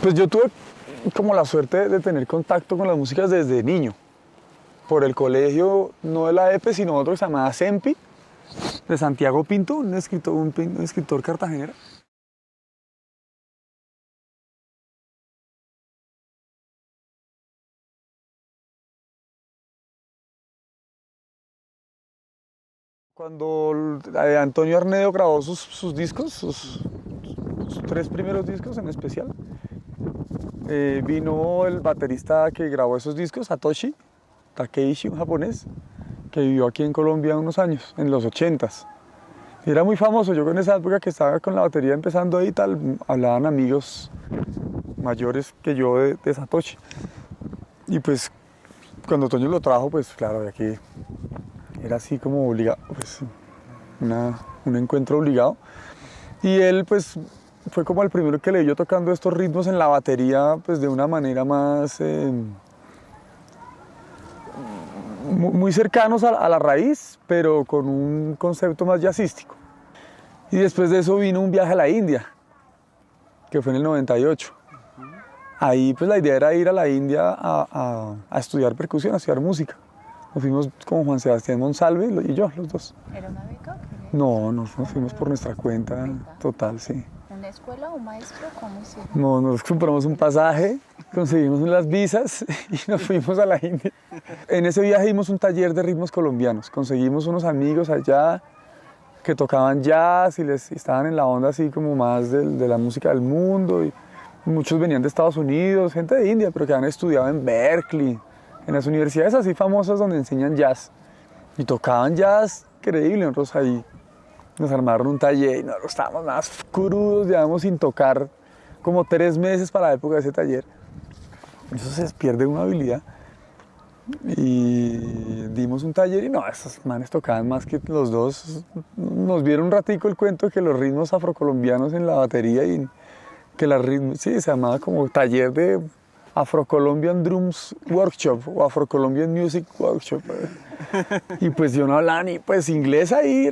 Pues yo tuve como la suerte de tener contacto con las músicas desde niño. Por el colegio, no de la EPE, sino otro que se llamaba SEMPI, de Santiago Pinto, un escritor cartagenero. Cuando Antonio Arnedo grabó sus discos, sus tres primeros discos en especial, vino el baterista que grabó esos discos, Satoshi Takeishi, un japonés, que vivió aquí en Colombia unos años, en los 80s. Y era muy famoso. Yo en esa época que estaba con la batería empezando ahí tal, hablaban amigos mayores que yo de Satoshi. Y pues cuando Toño lo trajo, pues claro, de aquí era así como obligado, pues un encuentro obligado. Y él pues fue como el primero que le vio tocando estos ritmos en la batería, pues de una manera más muy cercanos a la raíz, pero con un concepto más jazzístico. Y después de eso vino un viaje a la India, que fue en el 98. Ahí pues la idea era ir a la India a estudiar percusión, a estudiar música. Nos fuimos con Juan Sebastián Monsalve y yo, los dos. ¿Era una beca? No, nos fuimos por nuestra cuenta total, sí. ¿Una escuela o un maestro? ¿Cómo hicieron? No, nos compramos un pasaje, conseguimos las visas y nos fuimos a la India. En ese viaje dimos un taller de ritmos colombianos. Conseguimos unos amigos allá que tocaban jazz y estaban en la onda así como más de la música del mundo. Y muchos venían de Estados Unidos, gente de India, pero que han estudiado en Berkeley, en las universidades así famosas donde enseñan jazz. Y tocaban jazz increíble, nosotros ahí nos armaron un taller y nosotros estábamos más crudos, llevamos sin tocar como 3 meses para la época de ese taller. Eso se pierde una habilidad. Y dimos un taller y no, esos manes tocaban más que los dos. Nos vieron un ratico el cuento que los ritmos afrocolombianos en la batería y que sí, se llamaba como taller de Afro-Colombian Drums Workshop o Afro-Colombian Music Workshop. Y pues yo no hablaba ni pues inglés ahí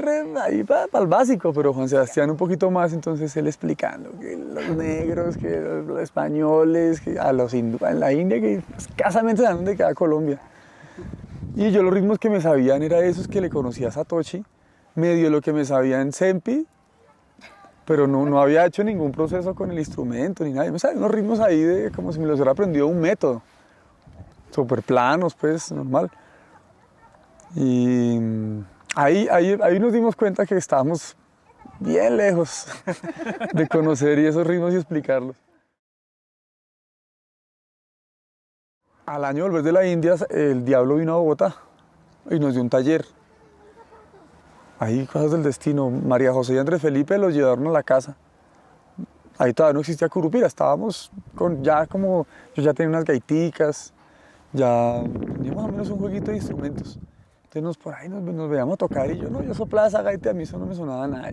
para el básico, pero Juan Sebastián un poquito más, entonces él explicando que los negros, que los españoles, que a los hindúes en la India, que escasamente saben dónde queda Colombia. Y yo los ritmos que me sabían era esos que le conocía a Satoshi, medio lo que me sabía en Sempi, pero no había hecho ningún proceso con el instrumento ni nada. Yo me sabía unos ritmos ahí como si me los hubiera aprendido un método, súper planos, pues, normal. Y ahí nos dimos cuenta que estábamos bien lejos de conocer esos ritmos y explicarlos. Al año de volver de la India, el Diablo vino a Bogotá y nos dio un taller. Ahí cosas del destino. María José y Andrés Felipe los llevaron a la casa. Ahí todavía no existía Curupira, estábamos yo ya tenía unas gaiticas, ya tenía más o menos un jueguito de instrumentos. Entonces por ahí nos veíamos tocar y yo soplaba esa gaita y a mí eso no me sonaba nada.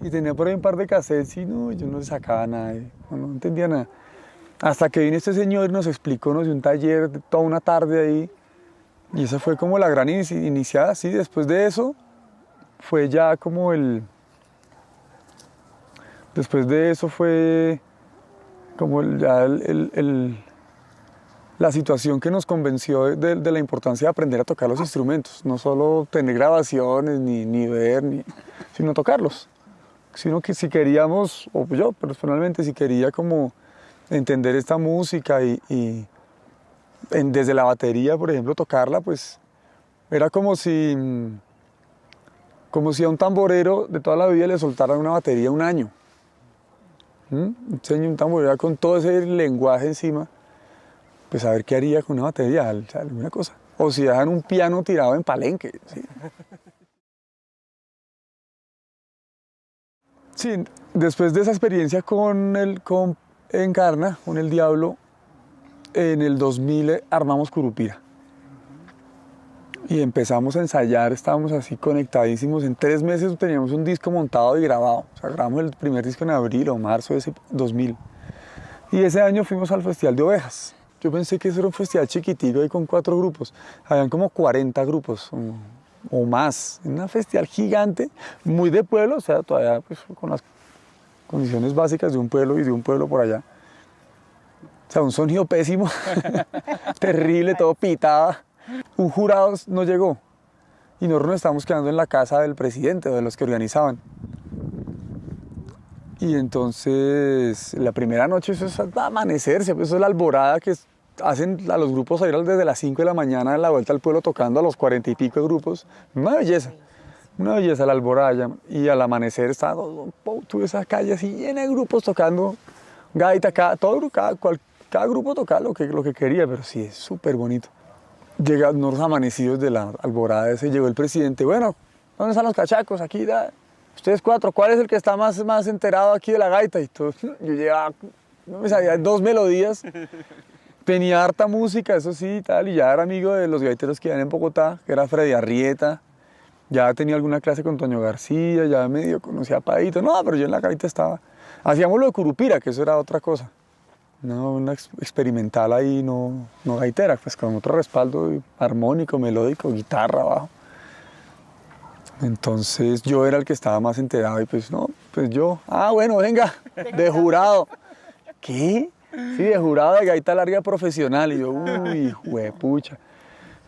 Y tenía por ahí un par de cassettes y yo no le sacaba nada, no entendía nada. Hasta que vino este señor y nos explicó, nos dio un taller toda una tarde ahí. Y esa fue como la gran iniciada, sí. Después de eso fue ya como Después de eso fue como la situación que nos convenció de la importancia de aprender a tocar los instrumentos, no solo tener grabaciones, ni ver, sino tocarlos. Sino que si queríamos, o yo personalmente, si quería como entender esta música desde la batería, por ejemplo, tocarla, pues era como si a un tamborero de toda la vida le soltaran una batería un año. Enseño un tamborero con todo ese lenguaje encima, pues a ver qué haría con una batería, alguna cosa. O si dejan un piano tirado en Palenque. Sí, sí, después de esa experiencia con Encarna, con el Diablo, en el 2000 armamos Curupira. Y empezamos a ensayar, estábamos así conectadísimos. En 3 meses teníamos un disco montado y grabado. O sea, grabamos el primer disco en abril o marzo de ese 2000. Y ese año fuimos al Festival de Ovejas. Yo pensé que eso era un festival chiquitico ahí con 4 grupos. Habían como 40 grupos o más. Un festival gigante, muy de pueblo, o sea, todavía pues, con las condiciones básicas de un pueblo y de un pueblo por allá. O sea, un sonido pésimo, terrible, todo pitaba. Un jurado no llegó y nosotros nos estábamos quedando en la casa del presidente o de los que organizaban. Y entonces, la primera noche, eso es amanecerse, pues eso es la alborada que hacen a los grupos a ir desde las 5 de la mañana en la vuelta al pueblo tocando a los 40 y pico de grupos. Una belleza la alborada. Y al amanecer estaba toda esa calle así llena de grupos tocando gaita, cada grupo tocaba lo que quería, pero sí, es súper bonito. Llegaron los amanecidos de la alborada ese, llegó el presidente, bueno, ¿dónde están los cachacos? Aquí, ustedes 4, ¿cuál es el que está más enterado aquí de la gaita? Y todo, yo llevaba, no me sabía 2 melodías, tenía harta música, eso sí, tal, y ya era amigo de los gaiteros que iban en Bogotá, que era Freddy Arrieta, ya tenía alguna clase con Toño García, ya medio conocía a Paito, no, pero yo en la gaita estaba, hacíamos lo de Curupira, que eso era otra cosa. No, una experimental ahí, no gaitera, pues con otro respaldo armónico, melódico, guitarra, bajo. Entonces yo era el que estaba más enterado y pues no, pues yo, bueno, venga, de jurado. ¿Qué? Sí, de jurado de gaita larga profesional. Y yo, uy, juepucha.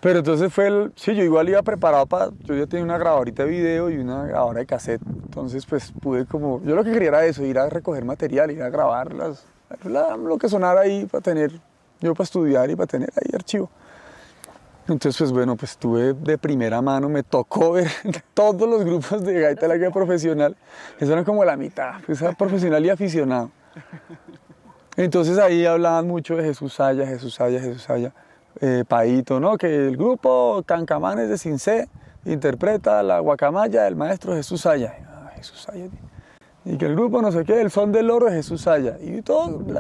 Pero entonces sí, yo igual iba preparado yo ya tenía una grabadorita de video y una grabadora de cassette. Entonces pues pude como, yo lo que quería era eso, ir a recoger material, ir a grabar lo que sonara ahí para estudiar y para tener ahí archivo. Entonces, pues bueno, pues tuve de primera mano, me tocó ver todos los grupos de gaita larga profesional. Eso eran como la mitad, pues era profesional y aficionado. Entonces ahí hablaban mucho de Jesús Saya, Paito, ¿no? Que el grupo Cancamanes de Cincé interpreta la guacamaya del maestro Jesús Saya. Jesús Saya. Y que el grupo no sé qué, el son del oro de Jesús Saya. Y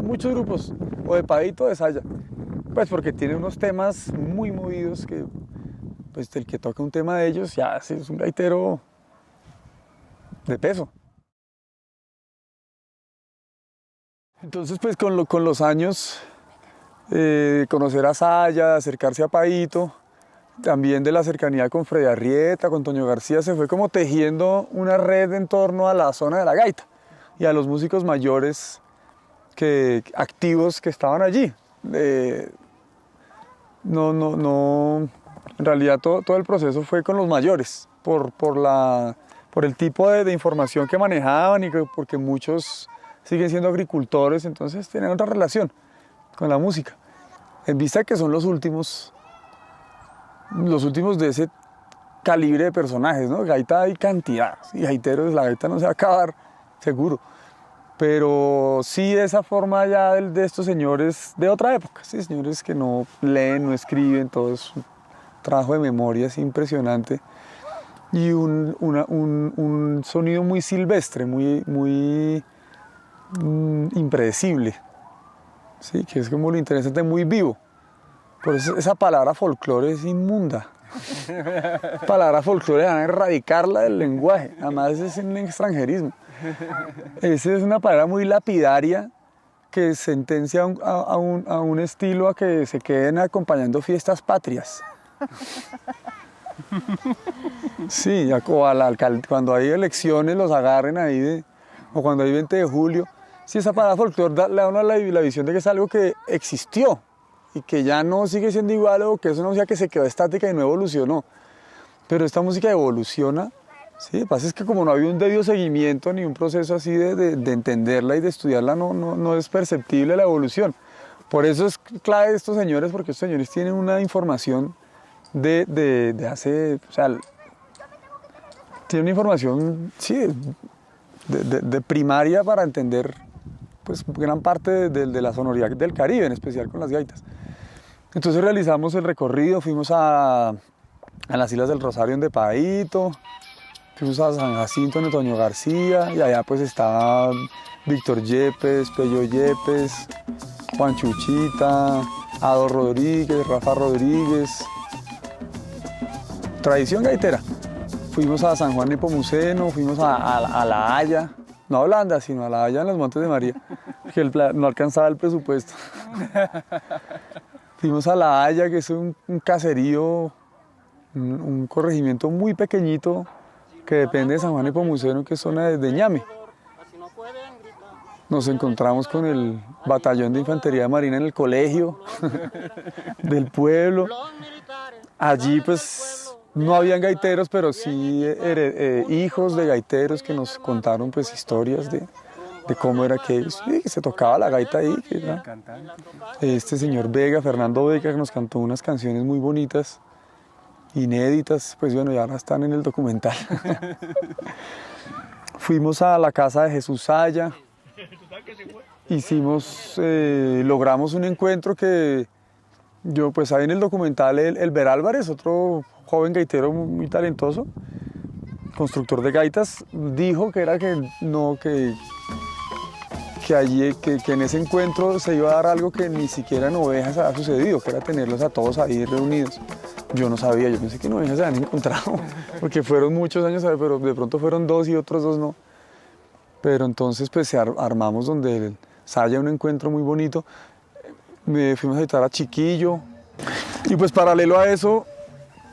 muchos grupos, o de Paito de Saya. Pues porque tiene unos temas muy movidos que, pues el que toca un tema de ellos ya es un gaitero de peso. Entonces pues con los años, conocer a Saya, acercarse a Paito, también de la cercanía con Freddy Arrieta, con Toño García, se fue como tejiendo una red en torno a la zona de la gaita y a los músicos mayores activos que estaban allí. En realidad todo el proceso fue con los mayores, por el tipo de información que manejaban y porque muchos siguen siendo agricultores, entonces tienen otra relación con la música. En vista de que son los últimos de ese calibre de personajes, ¿no? Gaita hay cantidad, y gaiteros, la gaita no se va a acabar, seguro. Pero sí esa forma ya de estos señores de otra época, ¿sí? Señores que no leen, no escriben, todo es un trabajo de memoria así impresionante. Y un sonido muy silvestre, muy impredecible, ¿sí? Que es como lo interesante, muy vivo. Por eso esa palabra folclore es inmunda. Palabra folclore, van a erradicarla del lenguaje, además es un extranjerismo. Esa es una palabra muy lapidaria que sentencia a un estilo a que se queden acompañando fiestas patrias. Sí, cuando hay elecciones los agarren ahí, o cuando hay 20 de julio. Sí, esa palabra folclore le da a uno la visión de que es algo que existió y que ya no sigue siendo igual, o que es una música que se quedó estática y no evolucionó. Pero esta música evoluciona. Sí, lo que pasa es que como no había un debido seguimiento ni un proceso así de entenderla y de estudiarla, no es perceptible la evolución. Por eso es clave estos señores, porque estos señores tienen una información de hace, o sea, tienen una información, sí, de primaria para entender pues gran parte de la sonoridad del Caribe, en especial con las gaitas. Entonces realizamos el recorrido, fuimos a las Islas del Rosario de Paito, fuimos a San Jacinto de Toño García, y allá pues estaba Víctor Yepes, Pello Yepes, Juan Chuchita, Ado Rodríguez, Rafa Rodríguez. Tradición gaitera. Fuimos a San Juan Nepomuceno, fuimos a La Haya, no a Holanda, sino a La Haya en los Montes de María, que no alcanzaba el presupuesto. Fuimos a La Haya, que es un caserío, un corregimiento muy pequeñito que depende de San Juan Nepomuceno, que es zona de Ñame. Nos encontramos con el batallón de infantería de marina en el colegio del pueblo. Allí pues no habían gaiteros, pero sí hijos de gaiteros que nos contaron pues historias de cómo era que se tocaba la gaita ahí. Que era este señor Vega, Fernando Vega, que nos cantó unas canciones muy bonitas, inéditas, pues bueno, ya ahora están en el documental. Fuimos a la casa de Jesús Saya, logramos un encuentro que yo, pues ahí en el documental, el Ver Álvarez, otro joven gaitero muy talentoso, constructor de gaitas, dijo que era que en ese encuentro se iba a dar algo que ni siquiera en Ovejas había sucedido, que era tenerlos a todos ahí reunidos. Yo no sabía, yo pensé que en Ovejas se habían encontrado, porque fueron muchos años, pero de pronto fueron 2 y otros 2 no. Pero entonces pues armamos donde Saya un encuentro muy bonito. Fuimos a visitar a Chiquillo. Y pues paralelo a eso,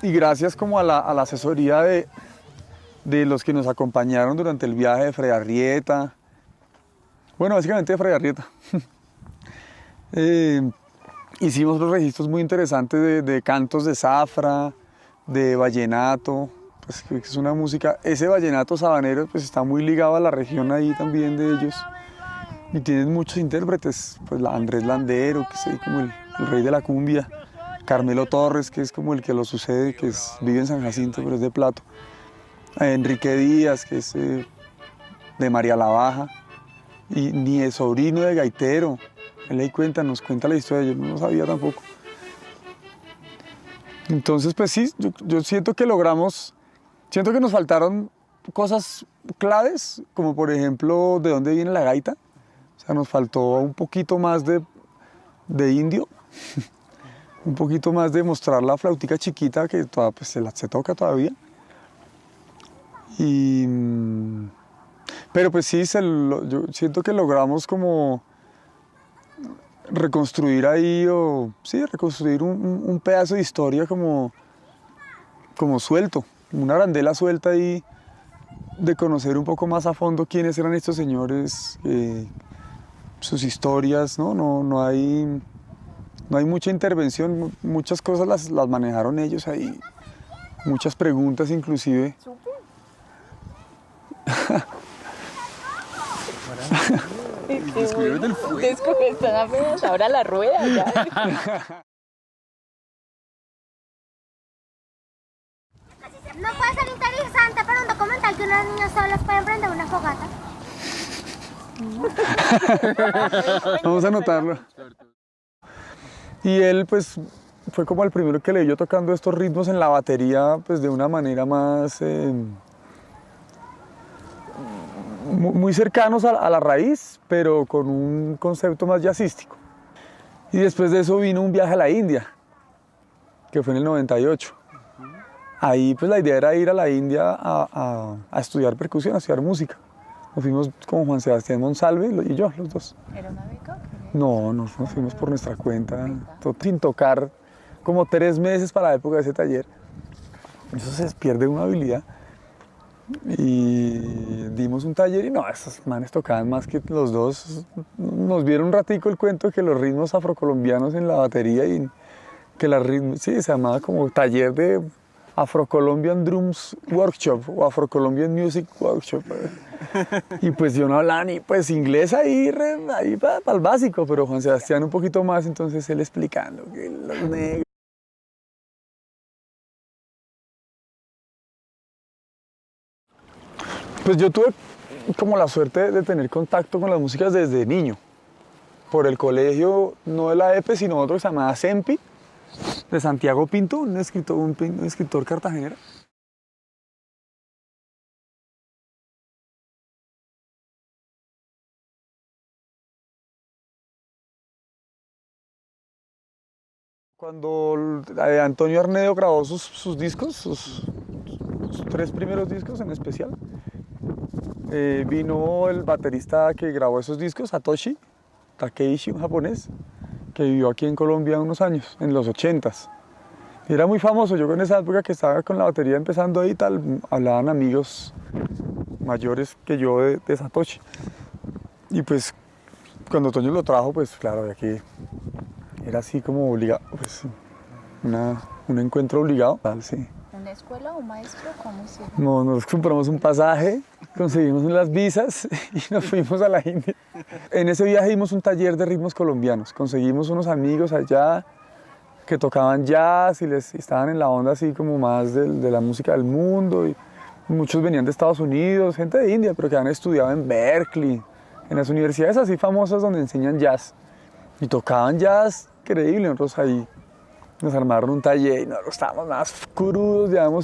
y gracias como a la asesoría de los que nos acompañaron durante el viaje de Fray Arrieta, bueno, básicamente de Fray Arrieta, hicimos los registros muy interesantes de cantos de zafra, de vallenato, pues que es una música, ese vallenato sabanero pues está muy ligado a la región ahí también de ellos. Y tienen muchos intérpretes, pues Andrés Landero, que es como el rey de la cumbia, Carmelo Torres, que es como el que lo sucede, vive en San Jacinto, pero es de Plato, Enrique Díaz, que es de María la Baja, y ni es sobrino de gaitero. Él ahí nos cuenta la historia, yo no lo sabía tampoco. Entonces, pues sí, yo siento que nos faltaron cosas claves, como por ejemplo, de dónde viene la gaita. O sea, nos faltó un poquito más de indio, un poquito más de mostrar la flautica chiquita que pues, se toca todavía. Pero pues sí, yo siento que logramos como reconstruir ahí, reconstruir un pedazo de historia como suelto, una arandela suelta ahí, de conocer un poco más a fondo quiénes eran estos señores, sus historias, ¿no? No hay mucha intervención, muchas cosas las manejaron ellos ahí, muchas preguntas inclusive. Están apenas ahora la rueda ya. No puede ser interesante para un documental que unos niños solos pueden prender una fogata. Vamos a anotarlo. Y él pues fue como el primero que le vio tocando estos ritmos en la batería pues de una manera más muy cercanos a la raíz, pero con un concepto más jazzístico. Y después de eso vino un viaje a la India, que fue en el 98. Ahí pues la idea era ir a la India a estudiar percusión, a estudiar música. Nos fuimos con Juan Sebastián Monsalve y yo, los dos. ¿Era una beca? No, nos fuimos por nuestra cuenta, sin tocar, como 3 meses para la época de ese taller. Eso se pierde una habilidad. Y dimos un taller y no, esos manes tocaban más que los dos. Nos vieron un ratico el cuento de que los ritmos afrocolombianos en la batería y que sí, se llamaba como taller de Afro-Colombian Drums Workshop o Afro-Colombian Music Workshop. Y pues yo no hablaba ni pues inglés ahí para el básico, pero Juan Sebastián un poquito más, entonces él explicando que los negros. Pues yo tuve como la suerte de tener contacto con las músicas desde niño, por el colegio, no de la EPE, sino otro que se llamaba SEMPI, de Santiago Pinto, un escritor cartagenero. Cuando Antonio Arnedo grabó sus discos, sus 3 primeros discos en especial, vino el baterista que grabó esos discos, Satoshi Takeishi, un japonés, que vivió aquí en Colombia unos años, en los 80s. Y era muy famoso, yo en esa época que estaba con la batería empezando ahí, hablaban amigos mayores que yo de Satoshi. Y pues cuando Toño lo trajo, pues claro, de aquí era así como obligado, pues un encuentro obligado, sí. ¿Una escuela o un maestro? ¿Cómo hicieron? No, nos compramos un pasaje, conseguimos las visas y nos fuimos a la India. En ese viaje dimos un taller de ritmos colombianos, conseguimos unos amigos allá que tocaban jazz y estaban en la onda así como más de la música del mundo. Y muchos venían de Estados Unidos, gente de India, pero que han estudiado en Berkeley, en las universidades así famosas donde enseñan jazz. Y tocaban jazz increíble, nosotros ahí nos armaron un taller y nosotros estábamos más crudos, digamos.